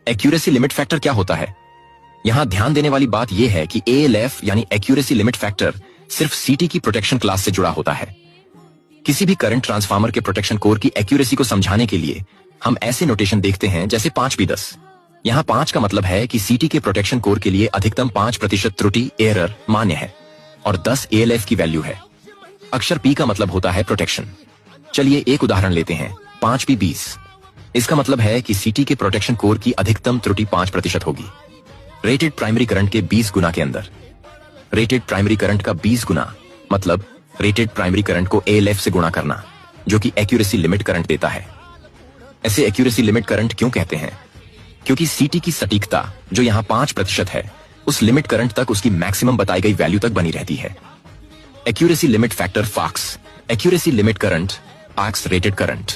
Accuracy limit factor क्या होता है? यहां ध्यान देने वाली बात यह है कि ALF यानी एक्यूरेसी लिमिट फैक्टर सिर्फ CT की प्रोटेक्शन क्लास से जुड़ा होता है। किसी भी करंट ट्रांसफार्मर के प्रोटेक्शन कोर की एक्यूरेसी को समझाने के लिए हम ऐसे नोटेशन देखते हैं जैसे 5P10। यहां 5 का मतलब है कि CT के प्रोटेक्शन कोर के लिए अधिकतम 5% त्रुटि एरर मान्य है और 10 ALF की वैल्यू है। अक्षर P का मतलब होता है प्रोटेक्शन। चलिए एक उदाहरण लेते हैं, 5P20। इसका मतलब है कि CT के प्रोटेक्शन कोर की अधिकतम त्रुटि 5% होगी रेटेड प्राइमरी करंट के 20 गुना के अंदर। रेटेड प्राइमरी करंट का 20 गुना मतलब रेटेड प्राइमरी करंट को ALF से गुणा करना, जो कि एक्यूरेसी लिमिट करंट देता है। ऐसे एक्यूरेसी लिमिट करंट क्यों कहते हैं? क्योंकि CT की सटीकता जो यहाँ 5% है, उस लिमिट करंट तक उसकी मैक्सिमम बताई गई वैल्यू तक बनी रहती है। Accuracy limit factor FACS, accuracy limit current, FACS rated current.